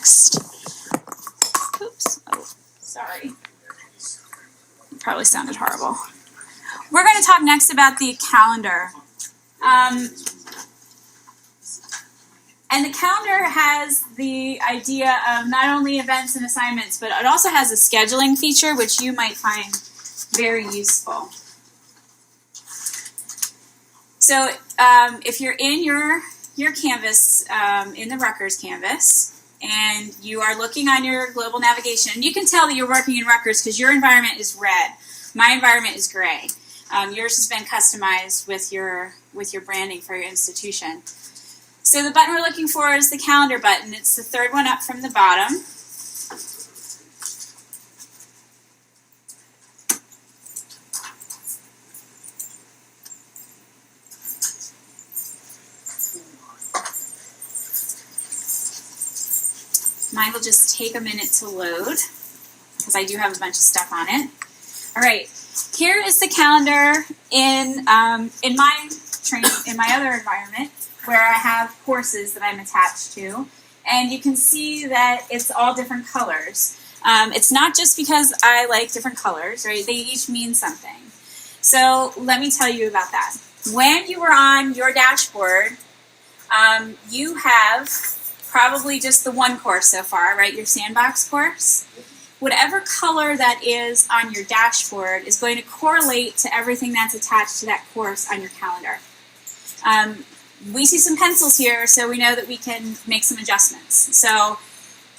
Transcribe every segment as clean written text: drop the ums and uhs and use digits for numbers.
next. Oops. Oh, sorry. Probably sounded horrible. We're going to talk next about the calendar. And the calendar has the idea of not only events and assignments, but it also has a scheduling feature, which you might find very useful. So if you're in your Canvas, in the Rutgers Canvas, and you are looking on your global navigation, and you can tell that you're working in Rutgers because your environment is red. My environment is gray. Yours has been customized with your branding for your institution. So the button we're looking for is the calendar button. It's the third one up from the bottom. Mine will just take a minute to load because I do have a bunch of stuff on it. All right, here is the calendar in my other environment where I have courses that I'm attached to, and you can see that it's all different colors. It's not just because I like different colors, right? They each mean something. So let me tell you about that. When you were on your dashboard, you have probably just the one course so far, right? Your sandbox course. Whatever color that is on your dashboard is going to correlate to everything that's attached to that course on your calendar. We see some pencils here, so we know that we can make some adjustments. So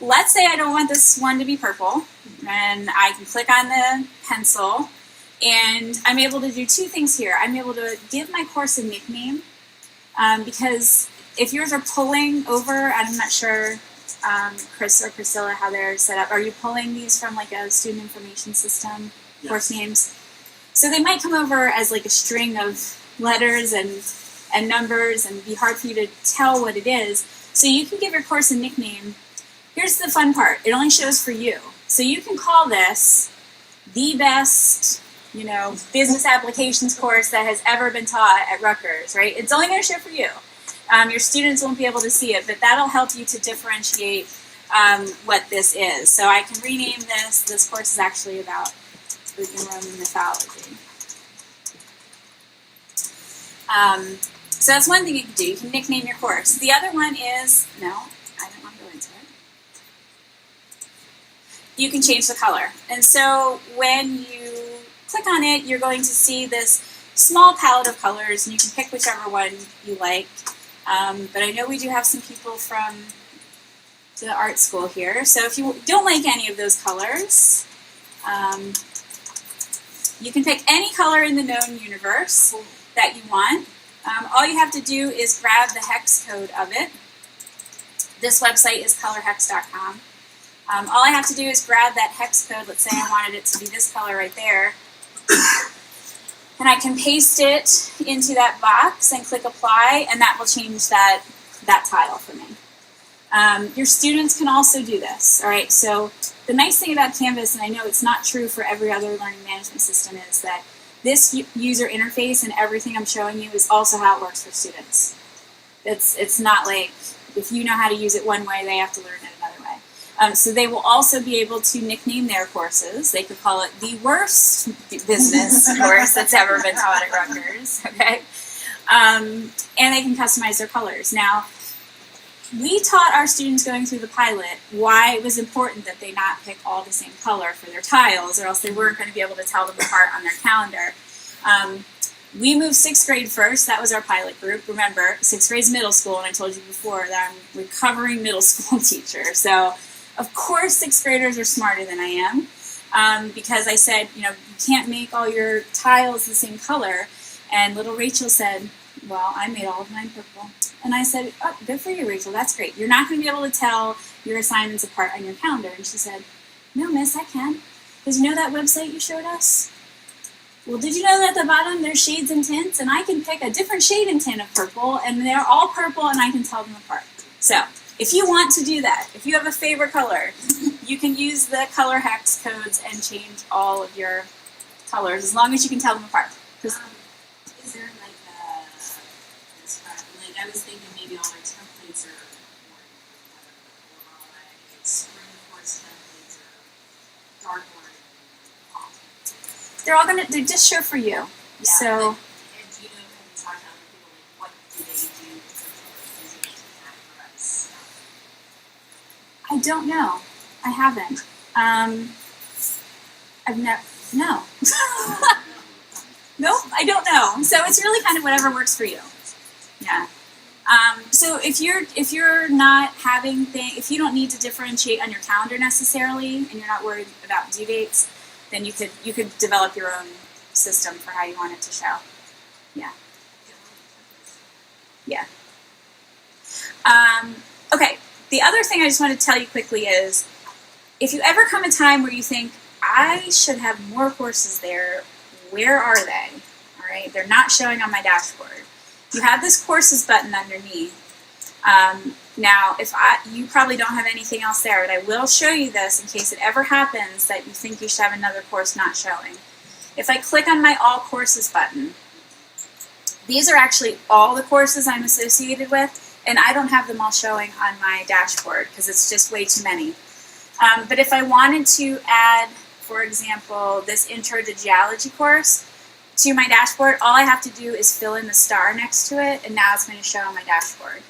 let's say I don't want this one to be purple, and I can click on the pencil, and I'm able to do two things here. I'm able to give my course a nickname, because if yours are pulling over, I'm not sure, Chris or Priscilla, how they're set up. Are you pulling these from like a student information system, yes, course names? So they might come over as like a string of letters and numbers and be hard for you to tell what it is. So you can give your course a nickname. Here's the fun part. It only shows for you. So you can call this the best, business applications course that has ever been taught at Rutgers, right? It's only going to show for you. Your students won't be able to see it, but that'll help you to differentiate what this is. So I can rename this. This course is actually about Greek and Roman mythology. So that's one thing you can do. You can nickname your course. The other one is, no, I don't want to go into it. You can change the color. And so when you click on it, you're going to see this small palette of colors, and you can pick whichever one you like. But I know we do have some people from the art school here. So if you don't like any of those colors, you can pick any color in the known universe that you want. All you have to do is grab the hex code of it. This website is colorhex.com. All I have to do is grab that hex code. Let's say I wanted it to be this color right there. And I can paste it into that box and click apply, and that will change that tile for me. Your students can also do this, all right? So the nice thing about Canvas, and I know it's not true for every other learning management system, is that this user interface and everything I'm showing you is also how it works for students. It's not like if you know how to use it one way, they have to learn it another way. So they will also be able to nickname their courses. They could call it the worst business course that's ever been taught at Rutgers, okay? And they can customize their colors. Now, we taught our students going through the pilot why it was important that they not pick all the same color for their tiles, or else they weren't going to be able to tell them apart on their calendar. We moved 6th grade first. That was our pilot group. Remember, 6th grade's middle school, and I told you before that I'm a recovering middle school teacher. So, of course, 6th graders are smarter than I am, because I said, you can't make all your tiles the same color. And little Rachel said, well, I made all of mine purple. And I said, oh, good for you, Rachel. That's great. You're not going to be able to tell your assignments apart on your calendar. And she said, no, miss, I can. Because you know that website you showed us? Well, did you know that at the bottom there's shades and tints? And I can pick a different shade and tint of purple, and they're all purple, and I can tell them apart. So if you want to do that, if you have a favorite color, you can use the color hex codes and change all of your colors, as long as you can tell them apart. Is there like I was thinking maybe all my templates are more they just show for you. Yeah, So. And do you know, have you talked to other people, like, what do they do in terms of using it to categorize stuff? I don't know. I haven't. I've never. No. Nope, I don't know. So it's really kind of whatever works for you. Yeah. So if you're not having if you don't need to differentiate on your calendar necessarily, and you're not worried about due dates, then you could develop your own system for how you want it to show. Yeah. Yeah. Okay. The other thing I just want to tell you quickly is, if you ever come a time where you think, I should have more courses there, where are they? All right, they're not showing on my dashboard. You have this courses button underneath. Now, you probably don't have anything else there, but I will show you this in case it ever happens that you think you should have another course not showing. If I click on my All Courses button, these are actually all the courses I'm associated with, and I don't have them all showing on my dashboard because it's just way too many. But if I wanted to add, for example, this Intro to Geology course to my dashboard, all I have to do is fill in the star next to it, and now it's going to show on my dashboard.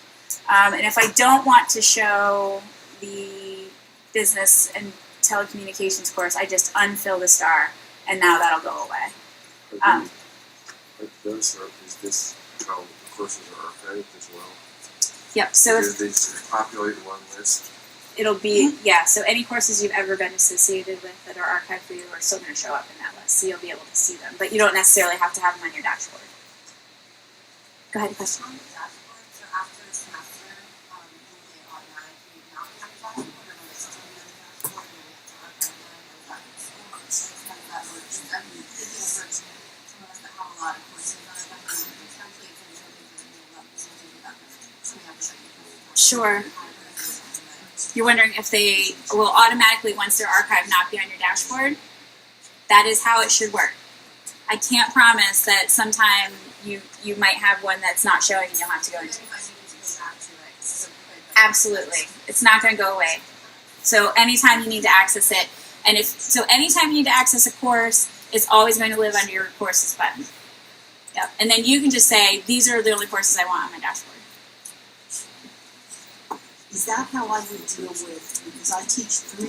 And if I don't want to show the Business and Telecommunications course, I just unfill the star, and now that'll go away. Is this how the courses are archived as well? Yep, so Do they populate one list? it'll be, yeah, so any courses you've ever been associated with that are archived for you are still going to show up in that list, so you'll be able to see them. But you don't necessarily have to have them on your dashboard. Go ahead, question. On the dashboard, so after a semester, will they automatically not be on the dashboard, or will they still be on the dashboard, and we have to archive them, or what? How does that work? I mean, thinking for some of us that have a lot of courses on our dashboard, templates and something that we love to do that, so we have to like, Sure. You're wondering if they will automatically, once they're archived, not be on your dashboard? That is how it should work. I can't promise that sometime you might have one that's not showing and you'll have to go into it. Absolutely. It's not going to go away. So anytime you need to access it, and anytime you need to access a course, it's always going to live under your courses button. Yep. And then you can just say, these are the only courses I want on my dashboard. Is that how I would deal with, because I teach four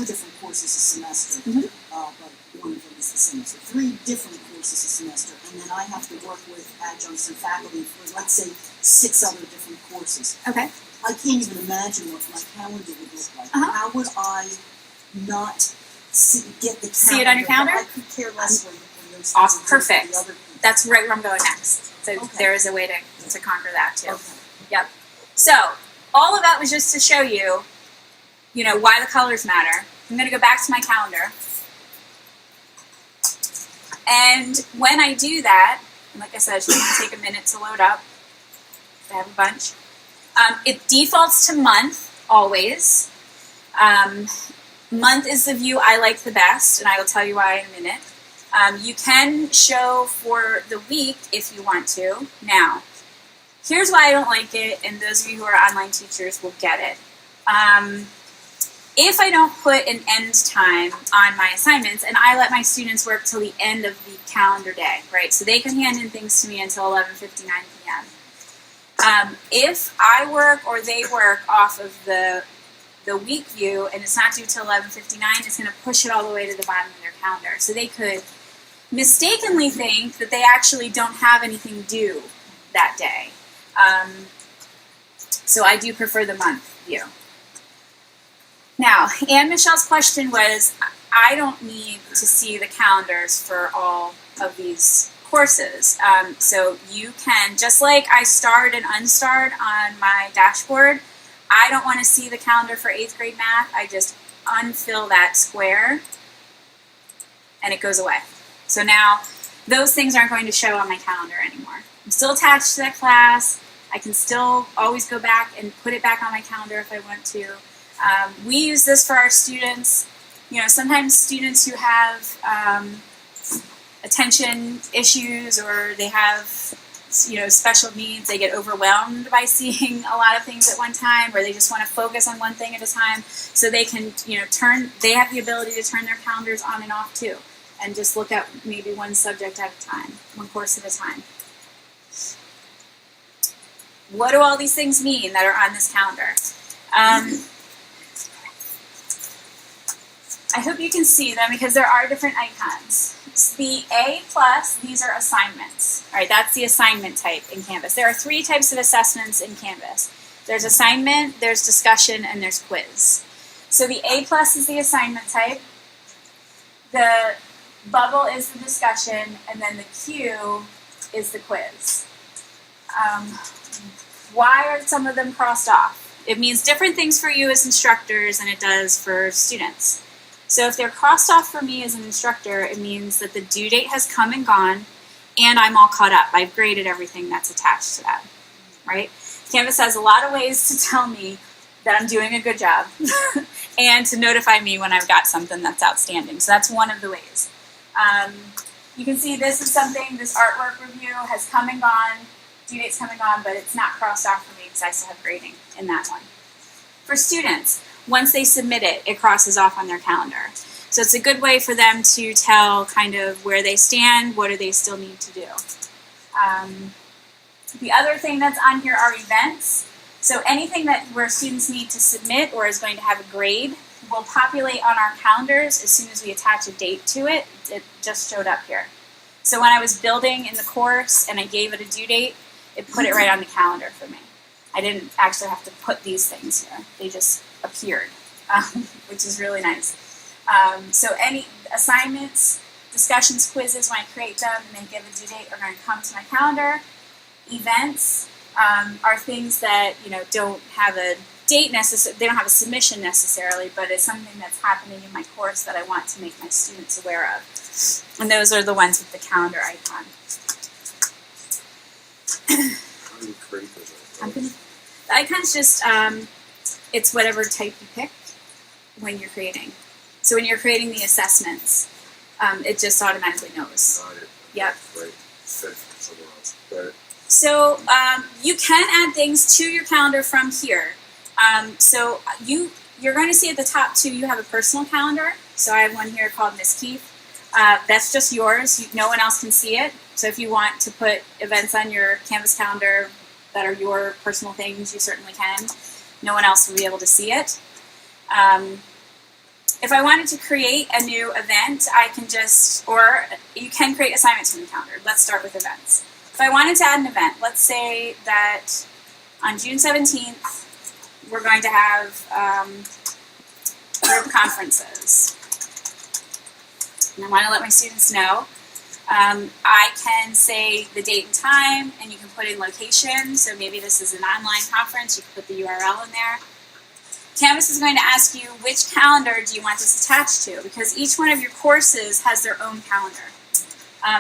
different courses a semester, Mhm. but one of them is the same, so 3 different courses a semester, and then I have to work with adjuncts and faculty for, let's say, 6 other different courses. Okay. I can't even imagine what my calendar would look like. Uh-huh. How would I not get the calendar? See it on your calendar? I could care less when those Awesome. things are done Perfect. for the other people. That's right where I'm going next. So Okay. there is a way to conquer that too. Okay. Yep. So all of that was just to show you, why the colors matter. I'm going to go back to my calendar. And when I do that, and like I said, it's going to take a minute to load up. I have a bunch. It defaults to month, always. Month is the view I like the best, and I will tell you why in a minute. You can show for the week if you want to. Now, here's why I don't like it, and those of you who are online teachers will get it. If I don't put an end time on my assignments, and I let my students work till the end of the calendar day, right? So they can hand in things to me until 11:59 p.m. If I work or they work off of the week view, and it's not due till 11:59, it's going to push it all the way to the bottom of their calendar. So they could mistakenly think that they actually don't have anything due that day. So I do prefer the month view. Now, Anne Michelle's question was, I don't need to see the calendars for all of these courses. So you can, just like I starred and unstarred on my dashboard, I don't want to see the calendar for 8th grade math. I just unfill that square and it goes away. So now those things aren't going to show on my calendar anymore. I'm still attached to that class. I can still always go back and put it back on my calendar if I want to. We use this for our students. Sometimes students who have attention issues or they have special needs, they get overwhelmed by seeing a lot of things at one time, or they just want to focus on one thing at a time. So they can, they have the ability to turn their calendars on and off too. and just look at maybe one subject at a time, one course at a time. What do all these things mean that are on this calendar? I hope you can see them because there are different icons. The A+, these are assignments. All right, that's the assignment type in Canvas. There are 3 types of assessments in Canvas. There's assignment, there's discussion, and there's quiz. So the A+ is the assignment type. The bubble is the discussion, and then the Q is the quiz. Why are some of them crossed off? It means different things for you as instructors than it does for students. So if they're crossed off for me as an instructor, it means that the due date has come and gone, and I'm all caught up. I've graded everything that's attached to that, right? Canvas has a lot of ways to tell me that I'm doing a good job and to notify me when I've got something that's outstanding. So that's one of the ways. You can see this is something, this artwork review has come and gone, due date's come and gone, but it's not crossed off for me because I still have grading in that one. For students, once they submit it, it crosses off on their calendar. So it's a good way for them to tell kind of where they stand, what do they still need to do. The other thing that's on here are events. So anything that where students need to submit or is going to have a grade will populate on our calendars as soon as we attach a date to it. It just showed up here. So when I was building in the course and I gave it a due date, it put it right on the calendar for me. I didn't actually have to put these things here. They just appeared, which is really nice. So any assignments, discussions, quizzes, when I create them and they give a due date, are going to come to my calendar. Events are things that don't have a date necessarily, they don't have a submission necessarily, but it's something that's happening in my course that I want to make my students aware of. And those are the ones with the calendar icon. How do you create those icons? The icon's just, it's whatever type you pick when you're creating. So when you're creating the assessments, it just automatically knows. Got it. Yep. Right. Fit somewhere else. Got it. So you can add things to your calendar from here. So you're going to see at the top too, you have a personal calendar. So I have one here called Miss Keith. That's just yours. No one else can see it. So if you want to put events on your Canvas calendar that are your personal things, you certainly can. No one else will be able to see it. If I wanted to create a new event, I can just, or you can create assignments from the calendar. Let's start with events. If I wanted to add an event, let's say that on June 17th, we're going to have group conferences. And I want to let my students know. I can say the date and time, and you can put in location. So maybe this is an online conference. You can put the URL in there. Canvas is going to ask you which calendar do you want this attached to, because each one of your courses has their own calendar.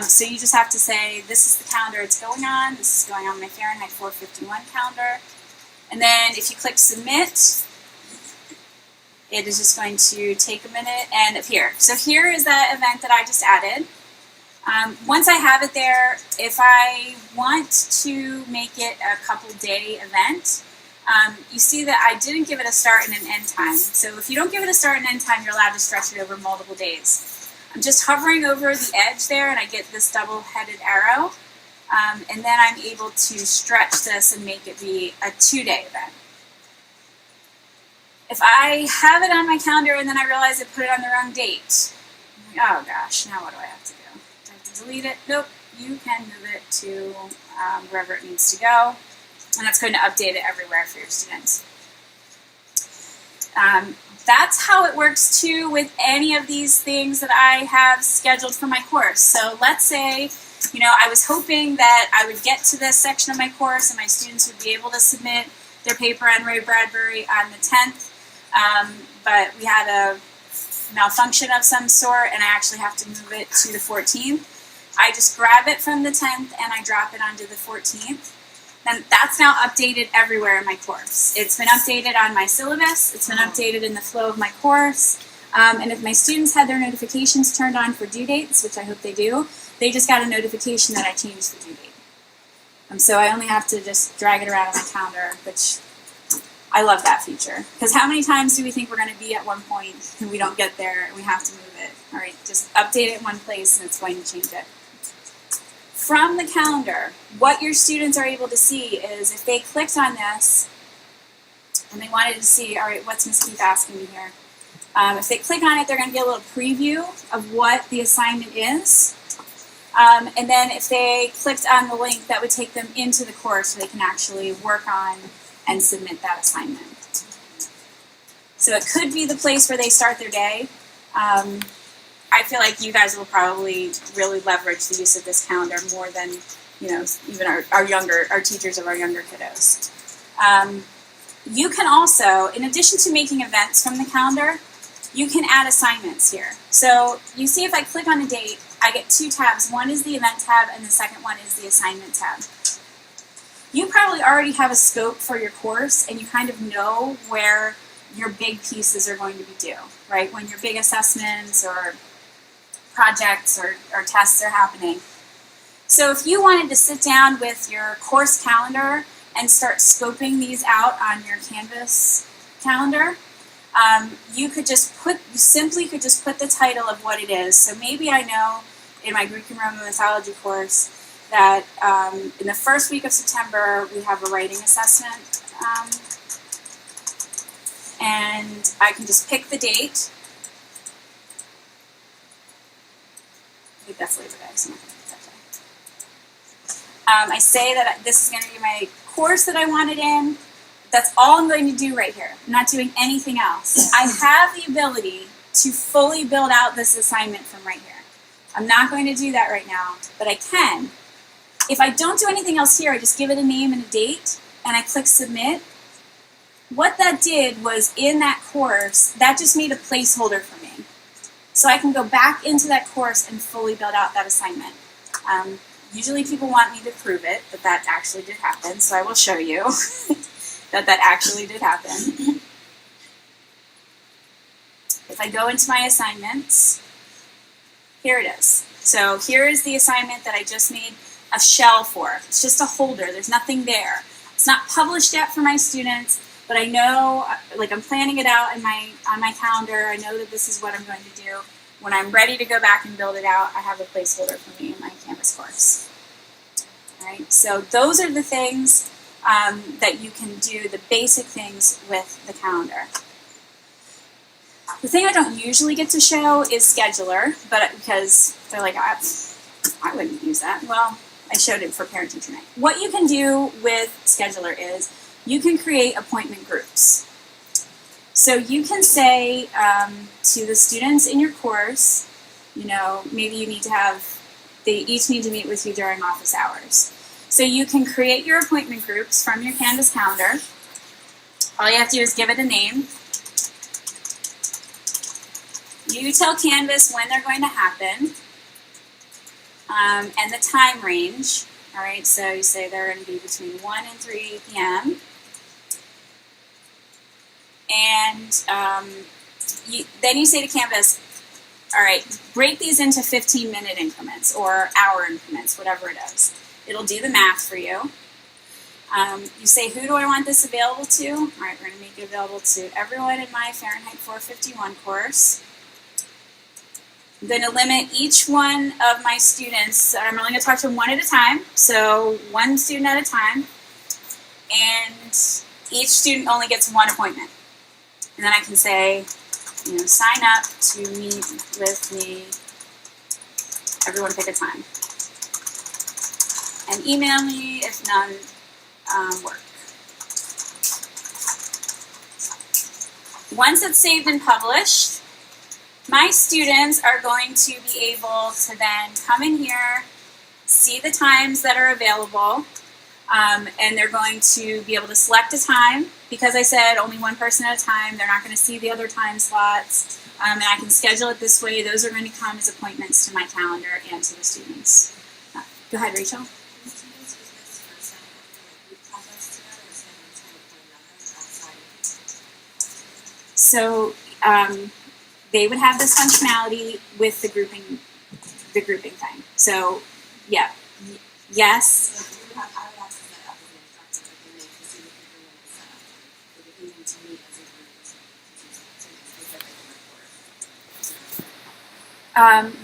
So you just have to say, this is the calendar it's going on. This is going on my Fahrenheit 451 calendar. And then if you click submit, it is just going to take a minute and appear. So here is that event that I just added. Once I have it there, if I want to make it a couple day event, you see that I didn't give it a start and an end time. So if you don't give it a start and end time, you're allowed to stretch it over multiple days. I'm just hovering over the edge there and I get this double-headed arrow. And then I'm able to stretch this and make it be a 2-day event. If I have it on my calendar and then I realize I put it on the wrong date, I'm like, oh gosh, now what do I have to do? Do I have to delete it? Nope, you can move it to wherever it needs to go. And that's going to update it everywhere for your students. That's how it works too with any of these things that I have scheduled for my course. So let's say, I was hoping that I would get to this section of my course and my students would be able to submit their paper on Ray Bradbury on the 10th, but we had a malfunction of some sort and I actually have to move it to the 14th. I just grab it from the 10th and I drop it onto the 14th. And that's now updated everywhere in my course. It's been updated on my syllabus, it's been updated in the flow of my course, and if my students had their notifications turned on for due dates, which I hope they do, they just got a notification that I changed the due date. So I only have to just drag it around on my calendar, which I love that feature. Because how many times do we think we're going to be at one point and we don't get there and we have to move it, All right, just update it in one place and it's going to change it. From the calendar, what your students are able to see is if they clicked on this and they wanted to see, all right, what's Ms. Keith asking me here? If they click on it, they're going to get a little preview of what the assignment is. And then if they clicked on the link, that would take them into the course so they can actually work on and submit that assignment. So it could be the place where they start their day. I feel like you guys will probably really leverage the use of this calendar more than, even our teachers of our younger kiddos. You can also, in addition to making events from the calendar, you can add assignments here. So you see if I click on a date, I get two tabs. One is the event tab and the second one is the assignment tab. You probably already have a scope for your course and you kind of know where your big pieces are going to be due, right? When your big assessments or projects or tests are happening. So if you wanted to sit down with your course calendar and start scoping these out on your Canvas calendar, you simply could just put the title of what it is. So maybe I know in my Greek and Roman mythology course that in the first week of September we have a writing assessment, and I can just pick the date. I think that's Labor Day, so I'm not going to pick that day. I say that this is going to be my course that I want it in. That's all I'm going to do right here. I'm not doing anything else. I have the ability to fully build out this assignment from right here. I'm not going to do that right now, but I can. If I don't do anything else here, I just give it a name and a date, and I click submit. What that did was in that course, that just made a placeholder for me. So I can go back into that course and fully build out that assignment. Usually people want me to prove it, but that actually did happen, so I will show you that actually did happen. If I go into my assignments, here it is. So here is the assignment that I just made a shell for. It's just a holder, there's nothing there. It's not published yet for my students, but I know, I'm planning it out on my calendar. I know that this is what I'm going to do. When I'm ready to go back and build it out, I have a placeholder for me in my Canvas course. All right, so those are the things that you can do, the basic things with the calendar. The thing I don't usually get to show is Scheduler, but because they're like, I wouldn't use that. Well, I showed it for Parent Teacher Night. What you can do with Scheduler is you can create appointment groups. So you can say to the students in your course, maybe you need to they each need to meet with you during office hours. So you can create your appointment groups from your Canvas calendar. All you have to do is give it a name. You tell Canvas when they're going to happen and the time range. All right, so you say they're going to be between 1 and 3 p.m. And then you say to Canvas, all right, break these into 15-minute increments or hour increments, whatever it is. It'll do the math for you. You say, who do I want this available to? All right, we're going to make it available to everyone in my Fahrenheit 451 course. I'm going to limit each one of my students. I'm only going to talk to them one at a time, so one student at a time. And each student only gets one appointment. And then I can say, sign up to meet with me. Everyone pick a time. And email me if none work. Once it's saved and published, my students are going to be able to then come in here, see the times that are available, and they're going to be able to select a time. Because I said only one person at a time, they're not going to see the other time slots. And I can schedule it this way. Those are going to come as appointments to my calendar and to the students. Go ahead, Rachel. So they would have this functionality with the grouping thing. So yeah, yes.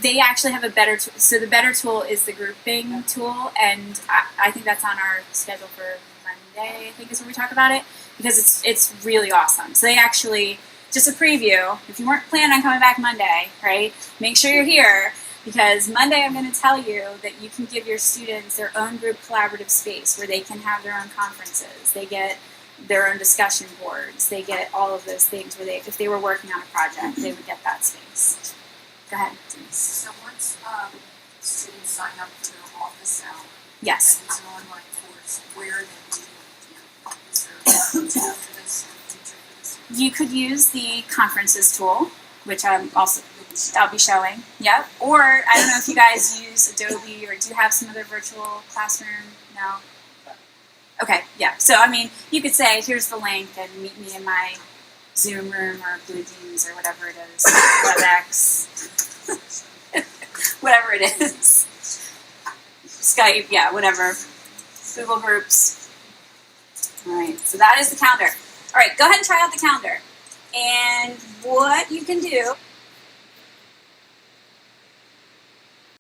They actually have a better tool. So the better tool is the grouping tool, and I think that's on our schedule for Monday. I think is when we talk about it, because it's really awesome. So they actually, just a preview, if you weren't planning on coming back Monday, right, make sure you're here, because Monday I'm going to tell you that you can give your students their own group collaborative space where they can have their own conferences. They get their own discussion boards. They get all of those things where if they were working on a project, they would get that space. Go ahead. So once students sign up for their office hour, Yes. and it's an online course, where are they meeting with you? Is there a tool for this, a feature for this? You could use the conferences tool, which I'll be showing. Yep. Or I don't know if you guys use Adobe or do you have some other virtual classroom? No. Okay. Yeah. So I mean, you could say, here's the link, and meet me in my Zoom room or Blue Jeans or whatever it is, WebEx, whatever it is, Skype, yeah, whatever, Google Groups. All right, so that is the calendar. All right, go ahead and try out the calendar. And what you can do